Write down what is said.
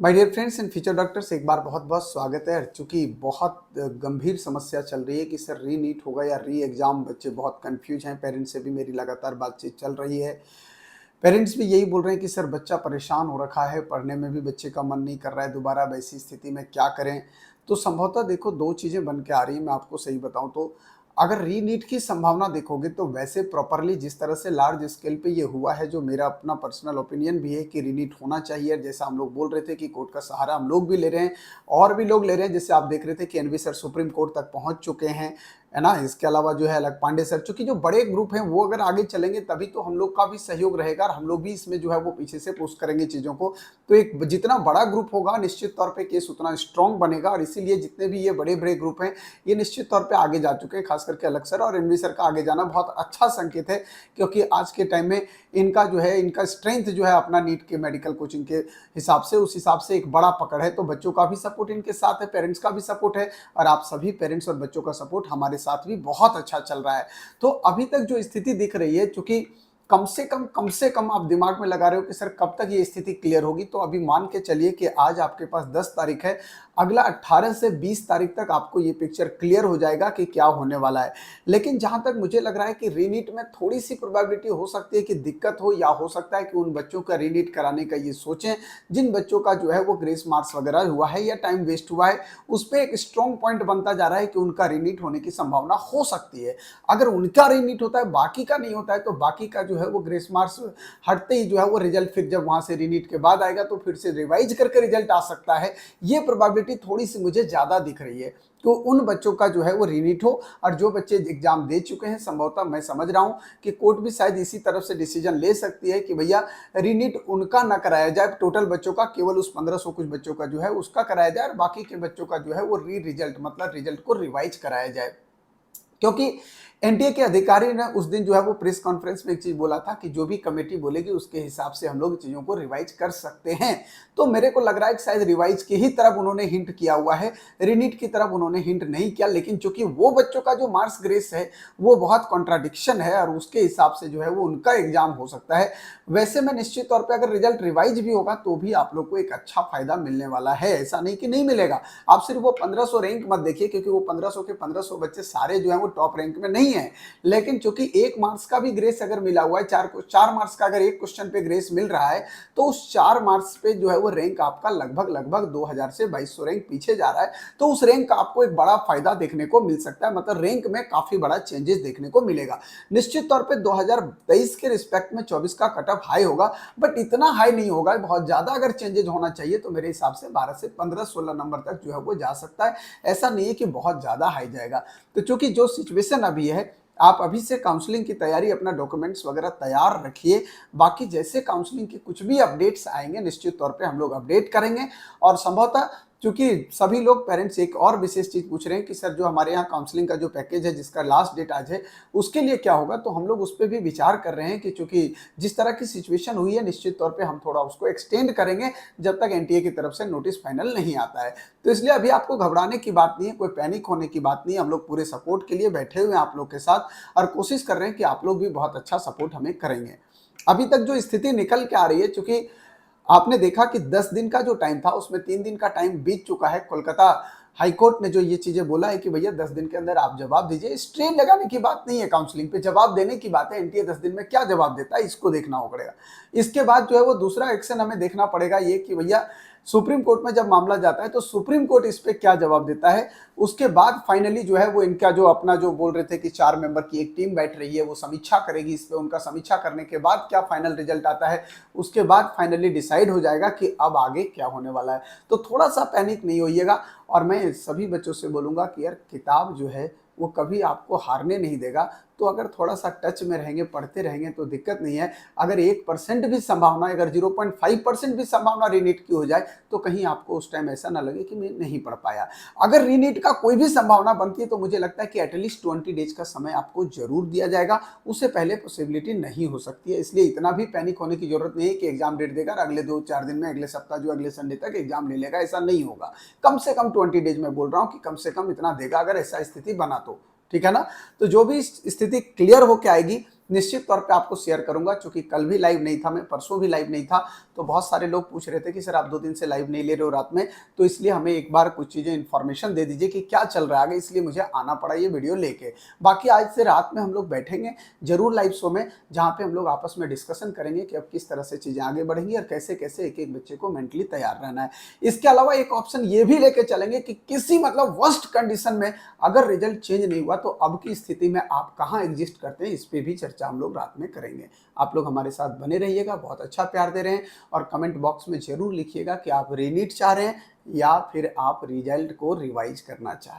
My dear friends and future doctors, एक बार बहुत बहुत स्वागत है। चूंकि बहुत गंभीर समस्या चल रही है कि सर री नीट होगा या री एग्ज़ाम, बच्चे बहुत कंफ्यूज हैं। पेरेंट्स से भी मेरी लगातार बातचीत चल रही है। पेरेंट्स भी यही बोल रहे हैं कि सर बच्चा परेशान हो रखा है, पढ़ने में भी बच्चे का मन नहीं कर रहा है, दोबारा वैसी स्थिति में क्या करें। तो संभवतः देखो, दो चीज़ें बन के आ रही हैं। मैं आपको सही बताऊं तो अगर रीनीट की संभावना देखोगे तो वैसे प्रॉपरली जिस तरह से लार्ज स्केल पे ये हुआ है, जो मेरा अपना पर्सनल ओपिनियन भी है कि रीनीट होना चाहिए। जैसा हम लोग बोल रहे थे कि कोर्ट का सहारा हम लोग भी ले रहे हैं और भी लोग ले रहे हैं। जैसे आप देख रहे थे कि एनवी सर सुप्रीम कोर्ट तक पहुंच चुके हैं, है ना। इसके अलावा जो है अलग पांडे सर, चूंकि जो बड़े ग्रुप हैं वो अगर आगे चलेंगे तभी तो हम लोग का भी सहयोग रहेगा और हम लोग भी इसमें जो है वो पीछे से पुश करेंगे चीज़ों को। तो एक जितना बड़ा ग्रुप होगा निश्चित तौर पे केस उतना स्ट्रांग बनेगा, और इसीलिए जितने भी ये बड़े बड़े ग्रुप हैं ये निश्चित तौर पे आगे जा चुके हैं। खास करके अलग सर और एनवी सर का आगे जाना बहुत अच्छा संकेत है, क्योंकि आज के टाइम में इनका जो है इनका स्ट्रेंथ जो है अपना नीट के मेडिकल कोचिंग के हिसाब से, उस हिसाब से एक बड़ा पकड़ है। तो बच्चों का भी सपोर्ट इनके साथ है, पेरेंट्स का भी सपोर्ट है, और आप सभी पेरेंट्स और बच्चों का सपोर्ट हमारे साथ भी बहुत अच्छा चल रहा है। तो अभी तक जो स्थिति दिख रही है, चूंकि कम से कम आप दिमाग में लगा रहे हो कि सर कब तक ये स्थिति क्लियर होगी, तो अभी मान के चलिए कि आज आपके पास 10 तारीख है, अगला 18 से 20 तारीख तक आपको ये पिक्चर क्लियर हो जाएगा कि क्या होने वाला है। लेकिन जहां तक मुझे लग रहा है कि रीनीट में थोड़ी सी प्रोबेबिलिटी हो सकती है कि दिक्कत हो, या हो सकता है कि उन बच्चों का रीनीट कराने का ये सोचें जिन बच्चों का जो है वो ग्रेस मार्क्स वगैरह हुआ है या टाइम वेस्ट हुआ है। उस पर एक स्ट्रॉन्ग पॉइंट बनता जा रहा है कि उनका रीनीट होने की संभावना हो सकती है। अगर उनका रीनीट होता है, बाकी का नहीं होता है, तो बाकी का जो है वो ग्रेस मार्क्स हटते ही जो है वो रिजल्ट, फिर जब वहां से रीनीट के बाद आएगा तो फिर से रिवाइज करके रिजल्ट आ सकता है। ये प्रोबेबिलिटी थोड़ी सी मुझे ज्यादा दिख रही है। तो उन बच्चों का जो है वो रीनीट हो, और जो बच्चे एग्जाम दे चुके हैं, संभवतः मैं समझ रहा हूं कि कोर्ट भी शायद इसी तरफ से डिसीजन ले सकती है कि भैया रीनीट उनका ना कराया जाए, टोटल बच्चों का केवल उस 1500 कुछ बच्चों का जो है उसका कराया जाए, और बाकी के बच्चों का जो है वो री रिजल्ट मतलब रिजल्ट को रिवाइज कराया जाए। क्योंकि एनटीए के अधिकारी ने उस दिन जो है वो प्रेस कॉन्फ्रेंस में एक चीज बोला था कि जो भी कमेटी बोलेगी उसके हिसाब से हम लोग चीजों को रिवाइज कर सकते हैं। तो मेरे को लग रहा है कि शायद रिवाइज की ही तरफ उन्होंने हिंट किया हुआ है, रीनीट की तरफ उन्होंने हिंट नहीं किया। लेकिन चूंकि वो बच्चों का जो मार्क्स ग्रेस है वो बहुत कॉन्ट्राडिक्शन है, और उसके हिसाब से जो है वो उनका एग्जाम हो सकता है। वैसे में निश्चित तौर पर अगर रिजल्ट रिवाइज भी होगा तो भी आप लोग को एक अच्छा फायदा मिलने वाला है, ऐसा नहीं कि नहीं मिलेगा। आप सिर्फ वो 1500 रैंक मत देखिए, क्योंकि वो 1500 के 1500 बच्चे सारे जो है वो टॉप रैंक में नहीं है। लेकिन चूंकि 1 मार्क्स का भी ग्रेस अगर मिला हुआ है, 4 मार्क्स का अगर एक क्वेश्चन पे ग्रेस मिल रहा है, तो उस 4 मार्क्स पे जो है वो रैंक आपका लगभग 2000 से 2200 रैंक पीछे जा रहा है। तो उस रैंक का आपको एक बड़ा फायदा देखने को मिल सकता है, मतलब रैंक में काफी बड़ा चेंजेस देखने को मिलेगा। निश्चित तौर पे 2023 के रिस्पेक्ट में 24 का कट ऑफ हाई होगा, बट इतना हाई नहीं होगा। बहुत ज्यादा अगर चेंजेस होना चाहिए तो मेरे हिसाब से 12 से 15-16 नंबर तक जो है वो जा सकता है। ऐसा नहीं है कि बहुत ज्यादा हाई जाएगा। तो चूंकि जो सिचुएशन अभी है, आप अभी से काउंसलिंग की तैयारी, अपना डॉक्यूमेंट्स वगैरह तैयार रखिए। बाकी जैसे काउंसलिंग के कुछ भी अपडेट्स आएंगे निश्चित तौर पे हम लोग अपडेट करेंगे। और संभवतः क्योंकि सभी लोग पेरेंट्स एक और विशेष चीज पूछ रहे हैं कि सर जो हमारे यहाँ काउंसलिंग का जो पैकेज है जिसका लास्ट डेट आज है, उसके लिए क्या होगा, तो हम लोग उस पर भी विचार कर रहे हैं कि चूंकि जिस तरह की सिचुएशन हुई है निश्चित तौर पे हम थोड़ा उसको एक्सटेंड करेंगे जब तक एनटीए की तरफ से नोटिस फाइनल नहीं आता है। तो इसलिए अभी आपको घबराने की बात नहीं है, कोई पैनिक होने की बात नहीं है। हम लोग पूरे सपोर्ट के लिए बैठे हुए हैं आप लोग के साथ, और कोशिश कर रहे हैं कि आप लोग भी बहुत अच्छा सपोर्ट हमें करेंगे। अभी तक जो स्थिति निकल के आ रही है, चूंकि आपने देखा कि 10 दिन का जो टाइम था उसमें 3 दिन का टाइम बीत चुका है। कोलकाता हाईकोर्ट ने जो ये चीजें बोला है कि भैया 10 दिन के अंदर आप जवाब दीजिए। स्टे लगाने की बात नहीं है, काउंसलिंग पे जवाब देने की बात है। एनटीए 10 दिन में क्या जवाब देता है इसको देखना पड़ेगा। इसके बाद जो है वो दूसरा एक्शन हमें देखना पड़ेगा ये कि भैया सुप्रीम कोर्ट में जब मामला जाता है तो सुप्रीम कोर्ट इस पे क्या जवाब देता है। उसके बाद फाइनली जो है वो इनका जो अपना जो बोल रहे थे कि 4 मेंबर की एक टीम बैठ रही है, वो समीक्षा करेगी इस पे। उनका समीक्षा करने के बाद क्या फाइनल रिजल्ट आता है, उसके बाद फाइनली डिसाइड हो जाएगा कि अब आगे क्या होने वाला है। तो थोड़ा सा पैनिक नहीं होइएगा, और मैं सभी बच्चों से बोलूंगा कि यार किताब जो है वो कभी आपको हारने नहीं देगा। तो अगर थोड़ा सा टच में रहेंगे, पढ़ते रहेंगे तो दिक्कत नहीं है। अगर 1% भी संभावना, अगर 0.5% भी संभावना रीनीट की हो जाए तो कहीं आपको उस टाइम ऐसा ना लगे कि मैं नहीं पढ़ पाया। अगर रीनीट का कोई भी संभावना बनती है तो मुझे लगता है कि एटलीस्ट 20 डेज का समय आपको जरूर दिया जाएगा, उससे पहले पॉसिबिलिटी नहीं हो सकती है। इसलिए इतना भी पैनिक होने की जरूरत नहीं है कि एग्जाम डेट देगा और अगले 2-4 दिन में, अगले सप्ताह जो अगले संडे तक एग्जाम ले लेगा, ऐसा नहीं होगा। कम से कम 20 डेज में बोल रहा हूं कि कम से कम इतना देगा, अगर ऐसा स्थिति बना तो, ठीक है ना। तो जो भी स्थिति क्लियर होके आएगी निश्चित तौर पे आपको शेयर करूँगा, चूँकि कल भी लाइव नहीं था मैं, परसों भी लाइव नहीं था, तो बहुत सारे लोग पूछ रहे थे कि सर आप 2 दिन से लाइव नहीं ले रहे हो रात में, तो इसलिए हमें एक बार कुछ चीज़ें इन्फॉर्मेशन दे दीजिए कि क्या चल रहा है आगे, इसलिए मुझे आना पड़ा ये वीडियो लेके। बाकी आज से रात में हम लोग बैठेंगे ज़रूर लाइव शो में, जहाँ पे हम लोग आपस में डिस्कशन करेंगे कि अब किस तरह से चीज़ें आगे बढ़ेंगी और कैसे-कैसे एक-एक बच्चे को मेंटली तैयार रहना है। इसके अलावा एक ऑप्शन ये भी लेके चलेंगे कि किसी मतलब वर्स्ट कंडीशन में अगर रिजल्ट चेंज नहीं हुआ तो अब की स्थिति में आप कहाँ एग्जिस्ट करते हैं, इस पे भी चर्चा हम लोग रात में करेंगे। आप लोग हमारे साथ बने रहिएगा, बहुत अच्छा प्यार दे रहे हैं और कमेंट बॉक्स में ज़रूर लिखिएगा कि आप रीनीट चाह रहे हैं या फिर आप रिजल्ट को रिवाइज करना चाह रहे हैं।